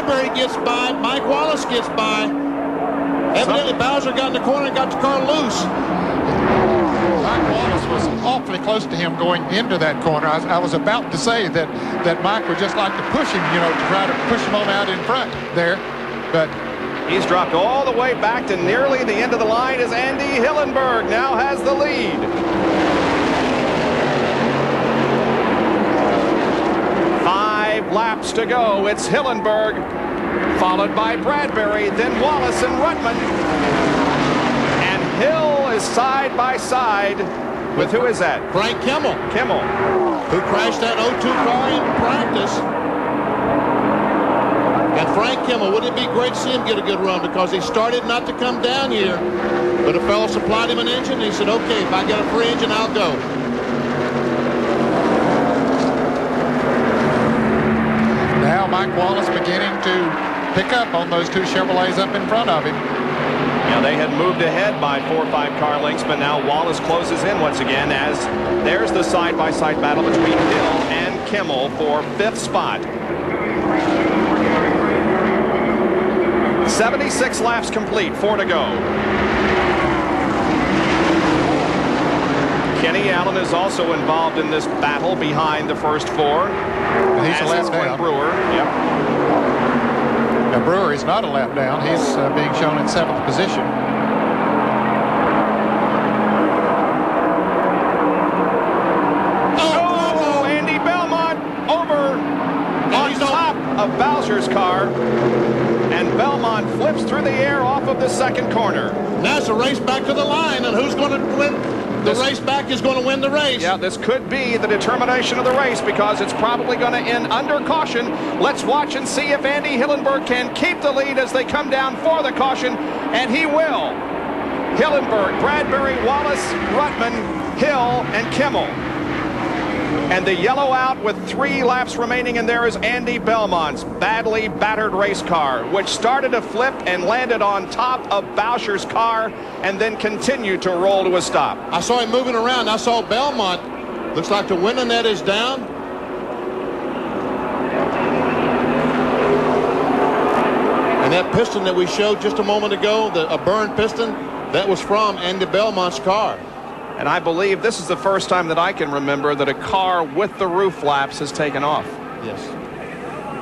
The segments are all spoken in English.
Bradbury gets by. Mike Wallace gets by. Evidently, Bowser got in the corner and got the car loose. Mike Wallace was awfully close to him going into that corner. I was about to say that Mike would just like to push him, to try to push him on out in front there. But he's dropped all the way back to nearly the end of the line as Andy Hillenburg now has the lead. 5 laps to go. It's Hillenburg, followed by Bradbury, then Wallace and Rutman. And Hill is side by side with who is that? Frank Kimmel. Who crashed that 02 car in practice. And Frank Kimmel, wouldn't it be great to see him get a good run, because he started not to come down here, but a fellow supplied him an engine, and he said, okay, if I get a free engine, I'll go. Now Mike Wallace beginning to pick up on those 2 Chevrolets up in front of him. Yeah, they had moved ahead by 4 or 5 car lengths, but now Wallace closes in once again as there's the side-by-side battle between Hill and Kimmel for 5th spot. 76 laps complete, 4 to go. Kenny Allen is also involved in this battle behind the first 4. He's a lap down. Brewer. Yep. Now Brewer is not a lap down. He's being shown in 7th position. Oh, Andy Belmont over on top of Bowser's car. And Belmont flips through the air off of the second corner. Now it's a race back to the line, and who's going to win? The race back is going to win the race. Yeah, this could be the determination of the race, because it's probably going to end under caution. Let's watch and see if Andy Hillenburg can keep the lead as they come down for the caution, and he will. Hillenburg, Bradbury, Wallace, Rutman, Hill, and Kimmel. And the yellow out with 3 laps remaining, and there is Andy Belmont's badly battered race car, which started a flip and landed on top of Bowser's car and then continued to roll to a stop. I saw him moving around. I saw Belmont. Looks like the window net is down. And that piston that we showed just a moment ago, a burned piston, that was from Andy Belmont's car. And I believe this is the first time that I can remember that a car with the roof flaps has taken off. Yes.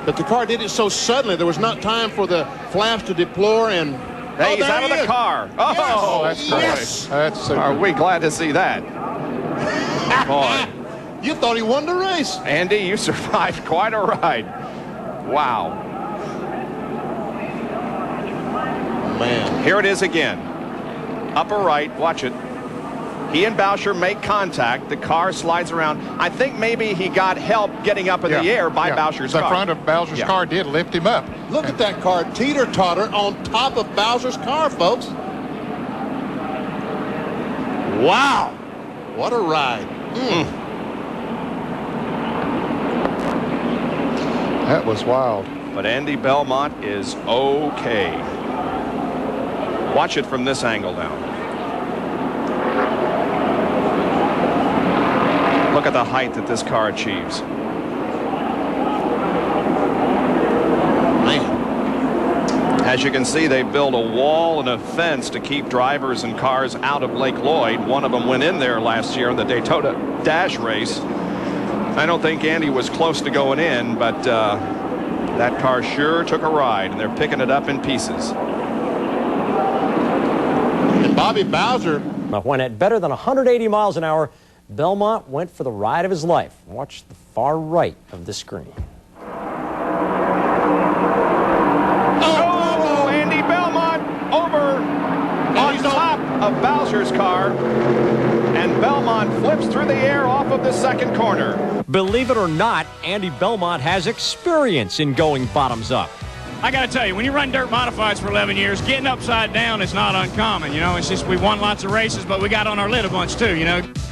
But the car did it so suddenly, there was not time for the flaps to deploy, and hey, he's out of the car. Oh, yes. That's great. Yes. That's super. Are we glad to see that? Boy. You thought he won the race. Andy, you survived quite a ride. Wow. Man. Here it is again. Upper right, watch it. He and Bowser make contact. The car slides around. I think maybe he got help getting up in the air by Bowser's car. The front of Bowser's car did lift him up. Look at that car, teeter-totter on top of Bowser's car, folks. Wow. What a ride. That was wild. But Andy Belmont is okay. Watch it from this angle now. Look at the height that this car achieves. Man. As you can see, they built a wall and a fence to keep drivers and cars out of Lake Lloyd. One of them went in there last year in the Daytona Dash race. I don't think Andy was close to going in, but that car sure took a ride, and they're picking it up in pieces. And Bobby Bowser. When at better than 180 miles an hour, Belmont went for the ride of his life. Watch the far right of the screen. Oh, Andy Belmont over on top of Bowser's car, and Belmont flips through the air off of the second corner. Believe it or not, Andy Belmont has experience in going bottoms up. I got to tell you, when you run dirt modifieds for 11 years, getting upside down is not uncommon. It's just we won lots of races, but we got on our lid a bunch too,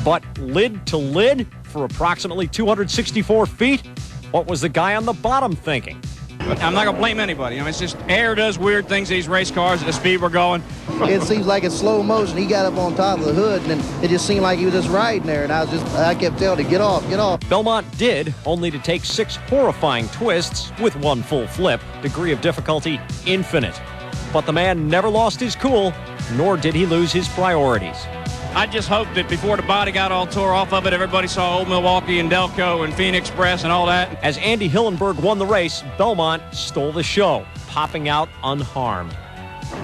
But lid to lid for approximately 264 feet? What was the guy on the bottom thinking? I'm not going to blame anybody. It's just air does weird things to these race cars at the speed we're going. it seems like it's slow motion. He got up on top of the hood, and then it just seemed like he was just riding there, and I kept telling him, get off, get off. Belmont did, only to take 6 horrifying twists with 1 full flip. Degree of difficulty, infinite. But the man never lost his cool, nor did he lose his priorities. I just hope that before the body got all tore off of it, everybody saw Old Milwaukee and Delco and Phoenix Press and all that. As Andy Hillenburg won the race, Belmont stole the show, popping out unharmed.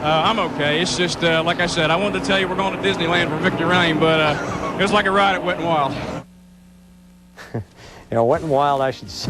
I'm okay. It's just, like I said, I wanted to tell you we're going to Disneyland for Victory Lane, but it was like a ride at Wet and Wild. Wet and Wild, I should say.